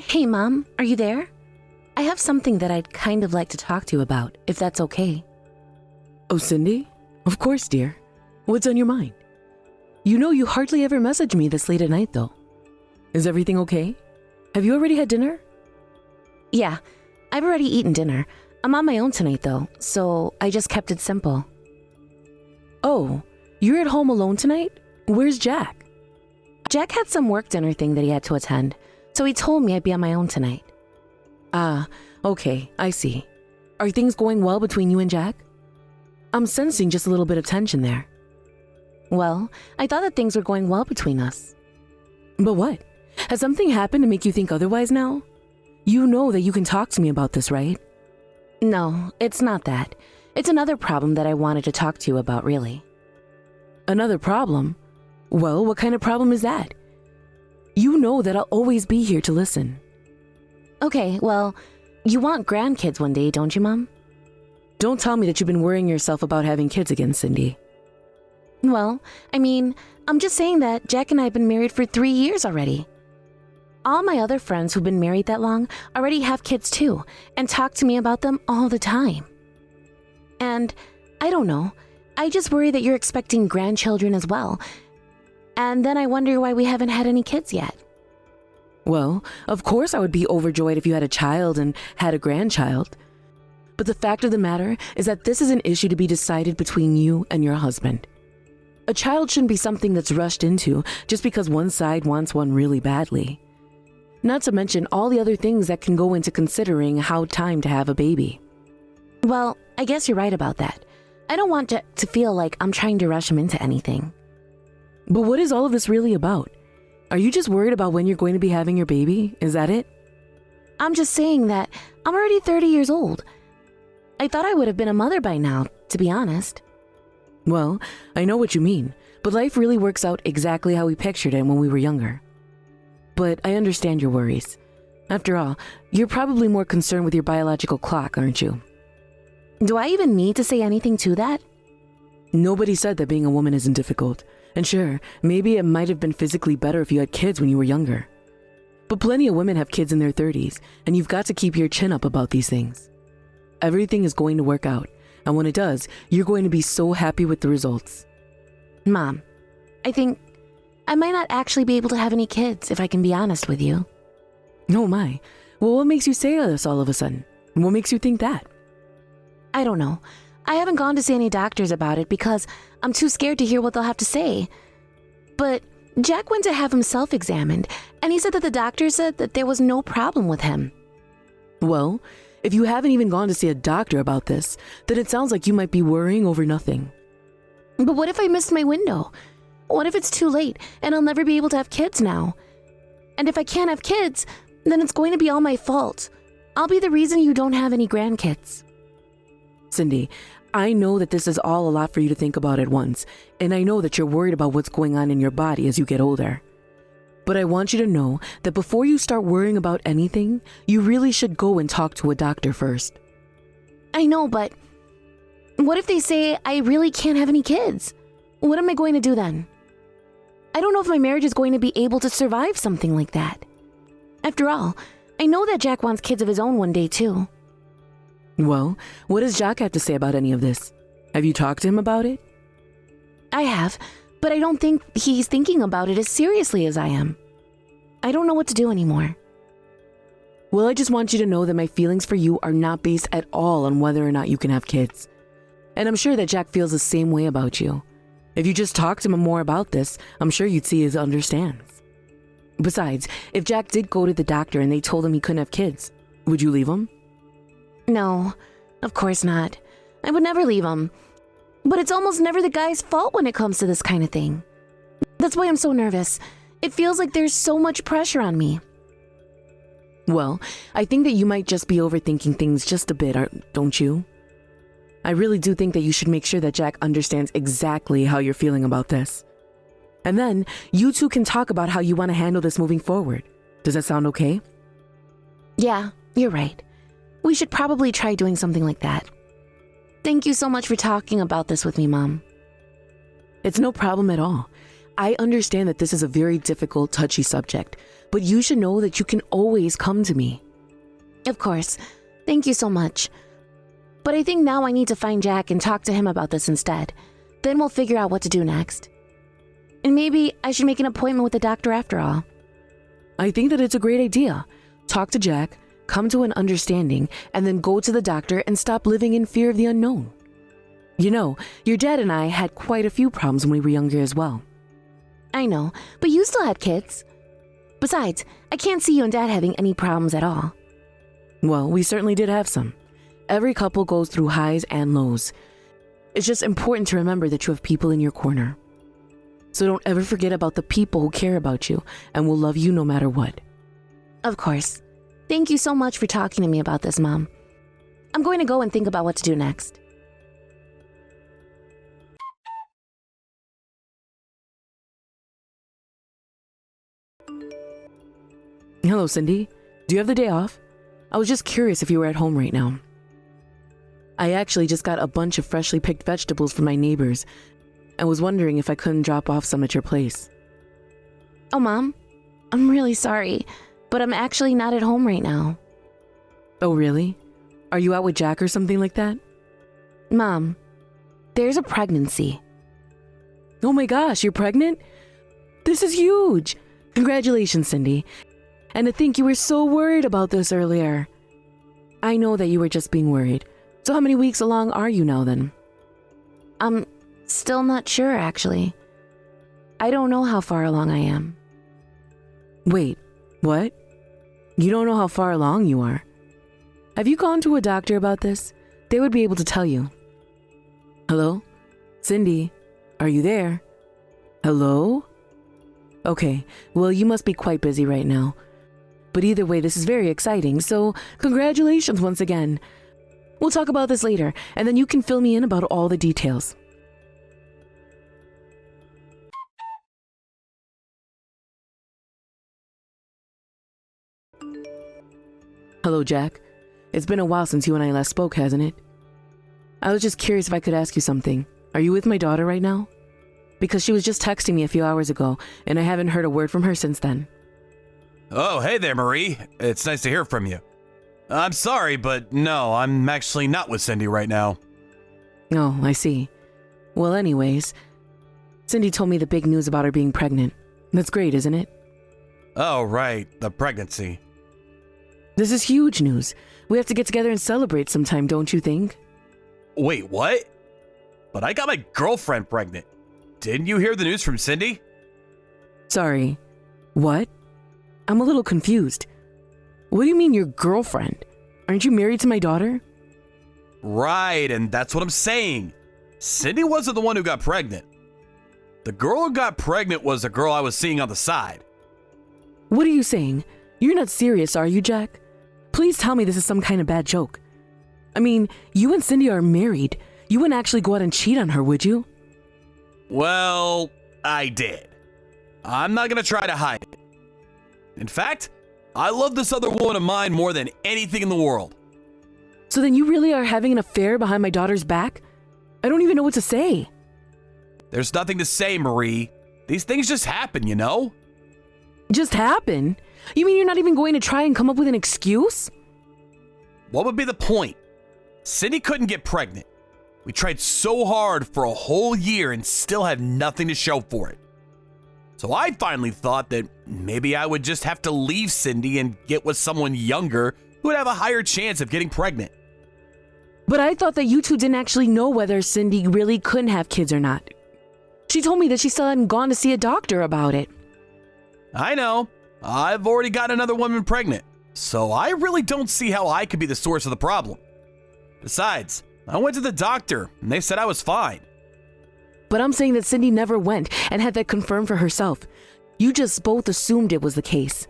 Hey, Mom, are you there? I have something that I'd kind of like to talk to you about, if that's okay. Oh, Cindy? Of course, dear. What's on your mind? You know you hardly ever message me this late at night, though. Is everything okay? Have you already had dinner? Yeah, I've already eaten dinner. I'm on my own tonight, though, so I just kept it simple. Oh, you're at home alone tonight? Where's Jack? Jack had some work dinner thing that he had to attend, so he told me I'd be on my own tonight. Ah, okay, I see. Are things going well between you and Jack? I'm sensing just a little bit of tension there. Well, I thought that things were going well between us. But what? Has something happened to make you think otherwise now? You know that you can talk to me about this, right? No, it's not that. It's another problem that I wanted to talk to you about, really. Another problem? Well, what kind of problem is that? You know that I'll always be here to listen. Okay, well, you want grandkids one day, don't you, Mom? Don't tell me that you've been worrying yourself about having kids again, Cindy. Well, I mean, I'm just saying that Jack and I have been married for 3 years already. All my other friends who've been married that long already have kids too, and talk to me about them all the time. And I don't know, I just worry that you're expecting grandchildren as well. And then I wonder why we haven't had any kids yet. Well, of course I would be overjoyed if you had a child and had a grandchild. But the fact of the matter is that this is an issue to be decided between you and your husband. A child shouldn't be something that's rushed into just because one side wants one really badly. Not to mention all the other things that can go into considering how time to have a baby. Well, I guess you're right about that. I don't want Jack to feel like I'm trying to rush him into anything. But what is all of this really about? Are you just worried about when you're going to be having your baby? Is that it? I'm just saying that I'm already 30 years old. I thought I would have been a mother by now, to be honest. Well, I know what you mean, but life really works out exactly how we pictured it when we were younger. But I understand your worries. After all, you're probably more concerned with your biological clock, aren't you? Do I even need to say anything to that? Nobody said that being a woman isn't difficult. And sure, maybe it might have been physically better if you had kids when you were younger. But plenty of women have kids in their 30s, and you've got to keep your chin up about these things. Everything is going to work out, and when it does, you're going to be so happy with the results. Mom, I think I might not actually be able to have any kids, if I can be honest with you. Oh my. Well, what makes you say this all of a sudden? What makes you think that? I don't know. I haven't gone to see any doctors about it because I'm too scared to hear what they'll have to say. But Jack went to have himself examined, and he said that the doctor said that there was no problem with him. Well, if you haven't even gone to see a doctor about this, then it sounds like you might be worrying over nothing. But what if I missed my window? What if it's too late and I'll never be able to have kids now? And if I can't have kids, then it's going to be all my fault. I'll be the reason you don't have any grandkids. Cindy, I know that this is all a lot for you to think about at once, and I know that you're worried about what's going on in your body as you get older. But I want you to know that before you start worrying about anything, you really should go and talk to a doctor first. I know, but what if they say I really can't have any kids? What am I going to do then? I don't know if my marriage is going to be able to survive something like that. After all, I know that Jack wants kids of his own one day too. Well, what does Jack have to say about any of this? Have you talked to him about it? I have, but I don't think he's thinking about it as seriously as I am. I don't know what to do anymore. Well, I just want you to know that my feelings for you are not based at all on whether or not you can have kids. And I'm sure that Jack feels the same way about you. If you just talked to him more about this, I'm sure you'd see he understands. Besides, if Jack did go to the doctor and they told him he couldn't have kids, would you leave him? No, of course not. I would never leave him. But it's almost never the guy's fault when it comes to this kind of thing. That's why I'm so nervous. It feels like there's so much pressure on me. Well, I think that you might just be overthinking things just a bit, don't you? I really do think that you should make sure that Jack understands exactly how you're feeling about this. And then, you two can talk about how you want to handle this moving forward. Does that sound okay? Yeah, you're right. We should probably try doing something like that. Thank you so much for talking about this with me, Mom. It's no problem at all. I understand that this is a very difficult, touchy subject, but you should know that you can always come to me. Of course. Thank you so much. But I think now I need to find Jack and talk to him about this instead. Then we'll figure out what to do next. And maybe I should make an appointment with the doctor after all. I think that it's a great idea. Talk to Jack, come to an understanding, and then go to the doctor and stop living in fear of the unknown. You know, your dad and I had quite a few problems when we were younger as well. I know, but you still had kids. Besides, I can't see you and Dad having any problems at all. Well, we certainly did have some. Every couple goes through highs and lows. It's just important to remember that you have people in your corner. So don't ever forget about the people who care about you and will love you no matter what. Of course. Thank you so much for talking to me about this, Mom. I'm going to go and think about what to do next. Hello, Cindy. Do you have the day off? I was just curious if you were at home right now. I actually just got a bunch of freshly picked vegetables from my neighbors and was wondering if I couldn't drop off some at your place. Oh, Mom, I'm really sorry, but I'm actually not at home right now. Oh, really? Are you out with Jack or something like that? Mom, there's a pregnancy. Oh my gosh, you're pregnant? This is huge! Congratulations, Cindy. And to think you were so worried about this earlier. I know that you were just being worried. So how many weeks along are you now then? I'm still not sure, actually. I don't know how far along I am. Wait, what? You don't know how far along you are? Have you gone to a doctor about this? They would be able to tell you. Hello? Cindy, are you there? Hello? Okay, well, you must be quite busy right now. But either way, this is very exciting, so congratulations once again. We'll talk about this later, and then you can fill me in about all the details. Hello, Jack. It's been a while since you and I last spoke, hasn't it? I was just curious if I could ask you something. Are you with my daughter right now? Because she was just texting me a few hours ago, and I haven't heard a word from her since then. Oh, hey there, Marie. It's nice to hear from you. I'm sorry, but no, I'm actually not with Cindy right now. Oh, I see. Well, anyways, Cindy told me the big news about her being pregnant. That's great, isn't it? Oh, right, the pregnancy. This is huge news. We have to get together and celebrate sometime, don't you think? Wait, what? But I got my girlfriend pregnant. Didn't you hear the news from Cindy? Sorry. What? I'm a little confused. What do you mean your girlfriend? Aren't you married to my daughter? Right, and that's what I'm saying. Cindy wasn't the one who got pregnant. The girl who got pregnant was a girl I was seeing on the side. What are you saying? You're not serious, are you, Jack? Please tell me this is some kind of bad joke. I mean, you and Cindy are married. You wouldn't actually go out and cheat on her, would you? Well, I did. I'm not gonna try to hide it. In fact, I love this other woman of mine more than anything in the world. So then you really are having an affair behind my daughter's back? I don't even know what to say. There's nothing to say, Marie. These things just happen, you know? Just happen? You mean you're not even going to try and come up with an excuse? What would be the point? Cindy couldn't get pregnant. We tried so hard for a whole year and still have nothing to show for it. So I finally thought that maybe I would just have to leave Cindy and get with someone younger who would have a higher chance of getting pregnant. But I thought that you two didn't actually know whether Cindy really couldn't have kids or not. She told me that she still hadn't gone to see a doctor about it. I know. I've already got another woman pregnant, so I really don't see how I could be the source of the problem. Besides, I went to the doctor and they said I was fine. But I'm saying that Cindy never went and had that confirmed for herself. You just both assumed it was the case.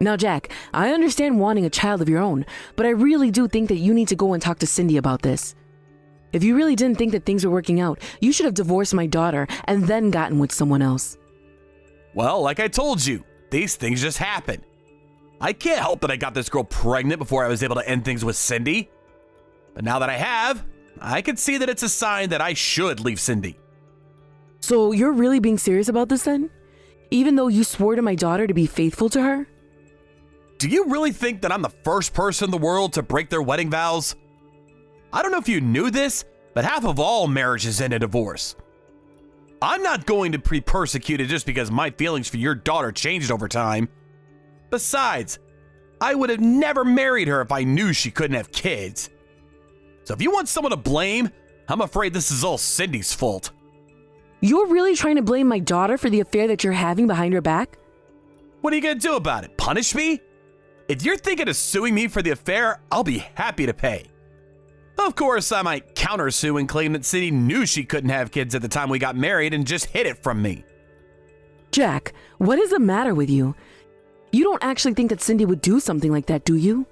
Now, Jack, I understand wanting a child of your own, but I really do think that you need to go and talk to Cindy about this. If you really didn't think that things were working out, you should have divorced my daughter and then gotten with someone else. Well, like I told you, these things just happen. I can't help that I got this girl pregnant before I was able to end things with Cindy. But now that I have, I can see that it's a sign that I should leave Cindy. So you're really being serious about this then? Even though you swore to my daughter to be faithful to her? do you really think that I'm the first person in the world to break their wedding vows? I don't know if you knew this, but half of all marriages end in divorce. I'm not going to be persecuted just because my feelings for your daughter changed over time. Besides, I would have never married her if I knew she couldn't have kids. So if you want someone to blame, I'm afraid this is all Cindy's fault. You're really trying to blame my daughter for the affair that you're having behind her back? What are you going to do about it? Punish me? If you're thinking of suing me for the affair, I'll be happy to pay. Of course, I might countersue and claim that Cindy knew she couldn't have kids at the time we got married and just hid it from me. Jack, what is the matter with you? You don't actually think that Cindy would do something like that, do you?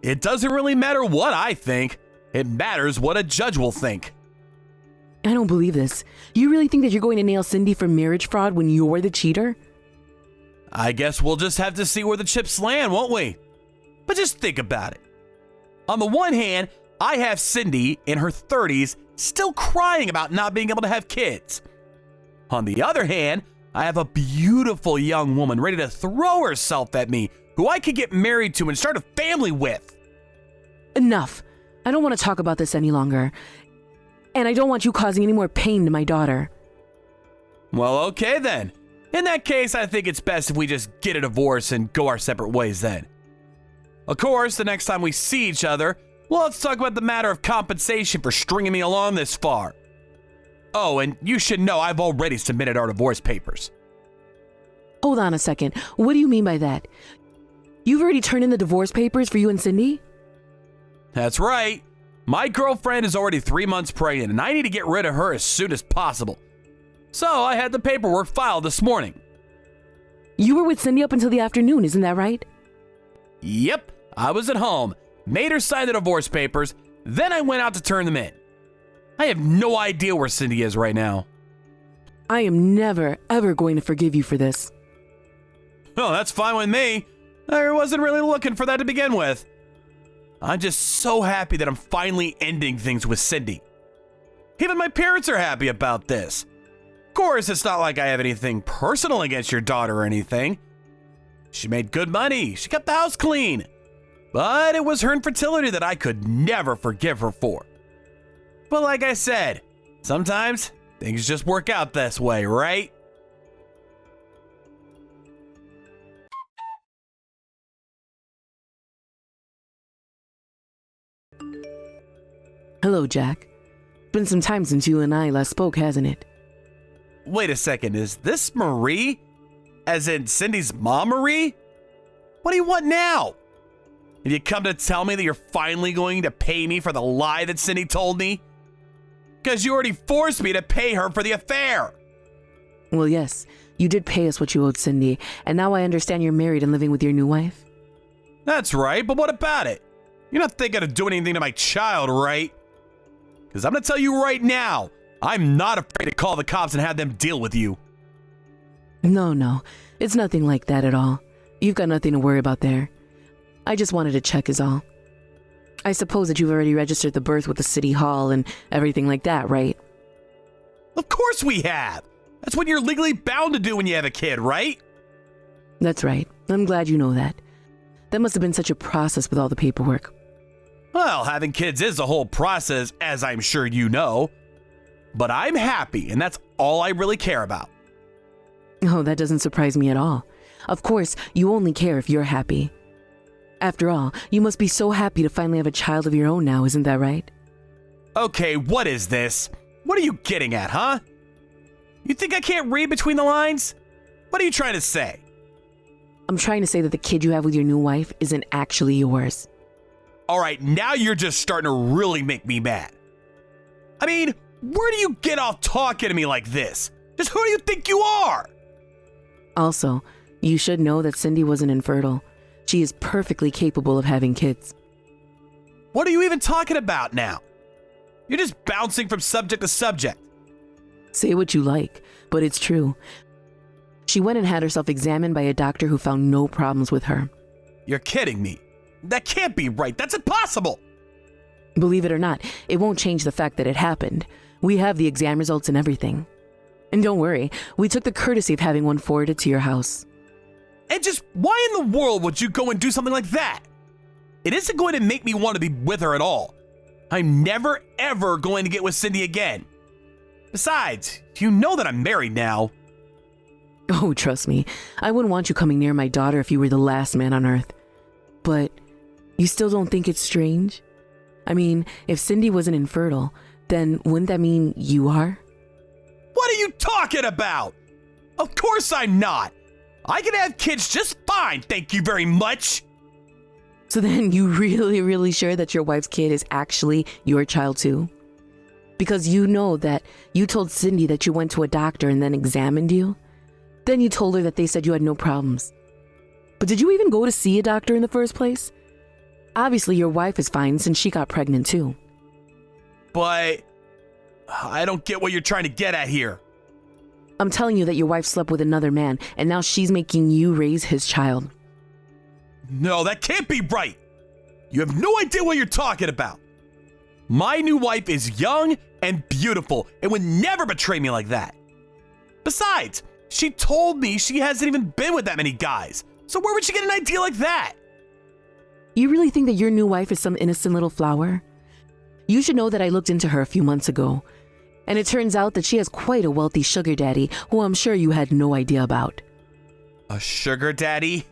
It doesn't really matter what I think. It matters what a judge will think. I don't believe this. You really think that you're going to nail Cindy for marriage fraud when you're the cheater? I guess we'll just have to see where the chips land, won't we? But just think about it. On the one hand, I have Cindy in her 30s still crying about not being able to have kids. On the other hand, I have a beautiful young woman ready to throw herself at me who I could get married to and start a family with. Enough. I don't want to talk about this any longer. And I don't want you causing any more pain to my daughter. Well, okay then. In that case, I think it's best if we just get a divorce and go our separate ways then. Of course, the next time we see each other, we'll have to talk about the matter of compensation for stringing me along this far. Oh, and you should know I've already submitted our divorce papers. Hold on a second. What do you mean by that? You've already turned in the divorce papers for you and Cindy? That's right. My girlfriend is already 3 months pregnant, and I need to get rid of her as soon as possible. So I had the paperwork filed this morning. You were with Cindy up until the afternoon, isn't that right? Yep, I was at home, made her sign the divorce papers, then I went out to turn them in. I have no idea where Cindy is right now. I am never, ever going to forgive you for this. Oh, that's fine with me. I wasn't really looking for that to begin with. I'm just so happy that I'm finally ending things with Cindy. Even my parents are happy about this. Of course, it's not like I have anything personal against your daughter or anything. She made good money. She kept the house clean. But it was her infertility that I could never forgive her for. But like I said, sometimes things just work out this way, right? Hello, Jack. Been some time since you and I last spoke, hasn't it? Wait a second, is this Marie? As in Cindy's mom, Marie? What do you want now? Have you come to tell me that you're finally going to pay me for the lie that Cindy told me? Because you already forced me to pay her for the affair. Well, yes, you did pay us what you owed Cindy, and now I understand you're married and living with your new wife. That's right, but what about it? You're not thinking of doing anything to my child, right? Because I'm going to tell you right now, I'm not afraid to call the cops and have them deal with you. No, it's nothing like that at all. You've got nothing to worry about there. I just wanted to check is all. I suppose that you've already registered the birth with the city hall and everything like that, right? Of course we have. That's what you're legally bound to do when you have a kid, right? That's right. I'm glad you know that. That must have been such a process with all the paperwork. Well, having kids is a whole process, as I'm sure you know. But I'm happy, and that's all I really care about. Oh, that doesn't surprise me at all. Of course, you only care if you're happy. After all, you must be so happy to finally have a child of your own now, isn't that right? Okay, what is this? What are you getting at, huh? You think I can't read between the lines? What are you trying to say? I'm trying to say that the kid you have with your new wife isn't actually yours. All right, now you're just starting to really make me mad. I mean, where do you get off talking to me like this? Just who do you think you are? Also, you should know that Cindy wasn't infertile. She is perfectly capable of having kids. What are you even talking about now? You're just bouncing from subject to subject. Say what you like, but it's true. She went and had herself examined by a doctor who found no problems with her. You're kidding me. That can't be right. That's impossible. Believe it or not, it won't change the fact that it happened. We have the exam results and everything. And don't worry, we took the courtesy of having one forwarded to your house. And just why in the world would you go and do something like that? It isn't going to make me want to be with her at all. I'm never, ever going to get with Cindy again. Besides, you know that I'm married now. Oh, trust me, I wouldn't want you coming near my daughter if you were the last man on earth. But you still don't think it's strange? I mean, if Cindy wasn't infertile, then wouldn't that mean you are? What are you talking about? Of course I'm not. I can have kids just fine, thank you very much. So then you really sure that your wife's kid is actually your child too? Because you know that you told Cindy that you went to a doctor and then examined you. Then you told her that they said you had no problems. But did you even go to see a doctor in the first place? Obviously your wife is fine since she got pregnant too. But I don't get what you're trying to get at here. I'm telling you that your wife slept with another man and now she's making you raise his child. No, that can't be right. You have no idea what you're talking about. My new wife is young and beautiful and would never betray me like that. Besides, she told me she hasn't even been with that many guys. So where would she get an idea like that? You really think that your new wife is some innocent little flower? You should know that I looked into her a few months ago. And it turns out that she has quite a wealthy sugar daddy who I'm sure you had no idea about. A sugar daddy?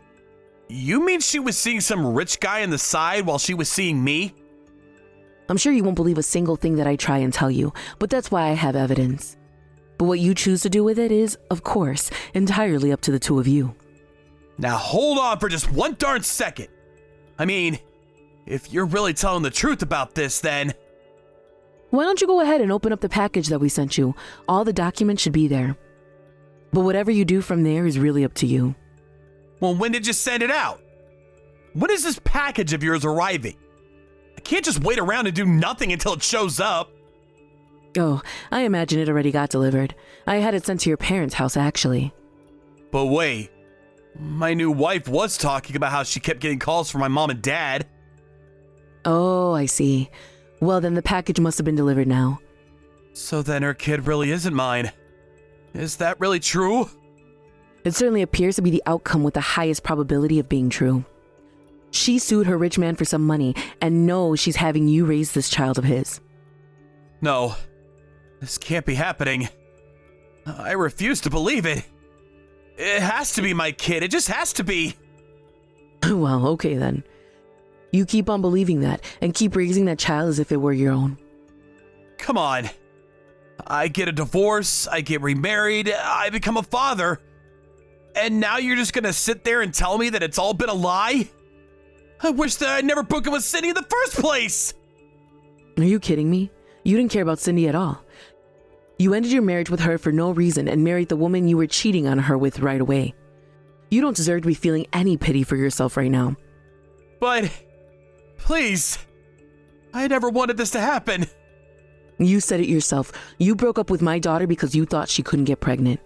You mean she was seeing some rich guy on the side while she was seeing me? I'm sure you won't believe a single thing that I try and tell you, but that's why I have evidence. But what you choose to do with it is, of course, entirely up to the two of you. Now hold on for just one darn second. I mean, if you're really telling the truth about this, then... Why don't you go ahead and open up the package that we sent you? All the documents should be there. But whatever you do from there is really up to you. Well, when did you send it out? When is this package of yours arriving? I can't just wait around and do nothing until it shows up. Oh, I imagine it already got delivered. I had it sent to your parents' house, actually. But wait, my new wife was talking about how she kept getting calls from my mom and dad. Oh, I see. Well, then the package must have been delivered now. So then her kid really isn't mine. Is that really true? It certainly appears to be the outcome with the highest probability of being true. She sued her rich man for some money and knows she's having you raise this child of his. No, this can't be happening. I refuse to believe it. It has to be my kid. It just has to be. Well, okay then. You keep on believing that and keep raising that child as if it were your own. Come on. I get a divorce, I get remarried, I become a father. And now you're just gonna sit there and tell me that it's all been a lie? I wish that I'd never broken with Cindy in the first place! Are you kidding me? You didn't care about Cindy at all. You ended your marriage with her for no reason and married the woman you were cheating on her with right away. You don't deserve to be feeling any pity for yourself right now. But, please, I never wanted this to happen. You said it yourself. You broke up with my daughter because you thought she couldn't get pregnant.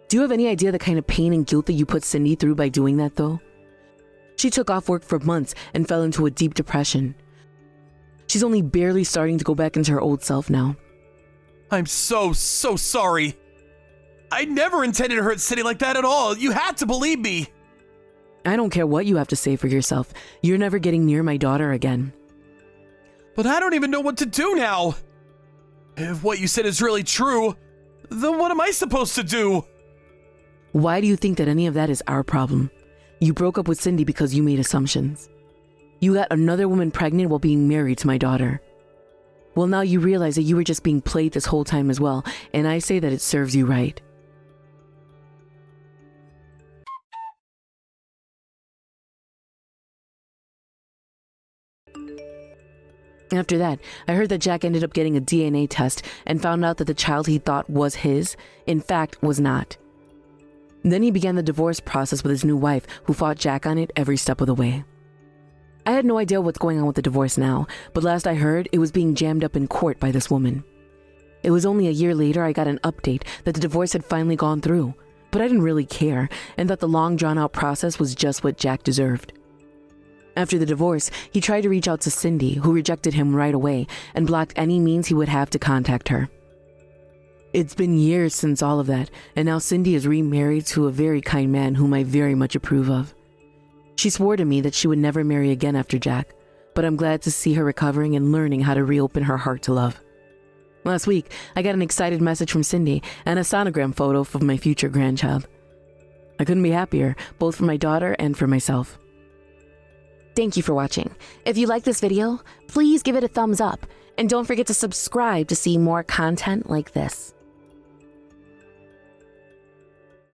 Do you have any idea the kind of pain and guilt that you put Cindy through by doing that, though? She took off work for months and fell into a deep depression. She's only barely starting to go back into her old self now. I'm so sorry. I never intended to hurt Cindy like that at all. You had to believe me. I don't care what you have to say for yourself. You're never getting near my daughter again. But I don't even know what to do now. If what you said is really true, then what am I supposed to do? Why do you think that any of that is our problem? You broke up with Cindy because you made assumptions. You got another woman pregnant while being married to my daughter. Well, now you realize that you were just being played this whole time as well, and I say that it serves you right. After that, I heard that Jack ended up getting a DNA test and found out that the child he thought was his, in fact, was not. Then he began the divorce process with his new wife, who fought Jack on it every step of the way. I had no idea what's going on with the divorce now, but last I heard, it was being jammed up in court by this woman. It was only a year later I got an update that the divorce had finally gone through, but I didn't really care, and that the long drawn-out process was just what Jack deserved. After the divorce, he tried to reach out to Cindy, who rejected him right away and blocked any means he would have to contact her. It's been years since all of that, and now Cindy is remarried to a very kind man whom I very much approve of. She swore to me that she would never marry again after Jack, but I'm glad to see her recovering and learning how to reopen her heart to love. Last week, I got an excited message from Cindy and a sonogram photo of my future grandchild. I couldn't be happier, both for my daughter and for myself. Thank you for watching. If you like this video, please give it a thumbs up and don't forget to subscribe to see more content like this.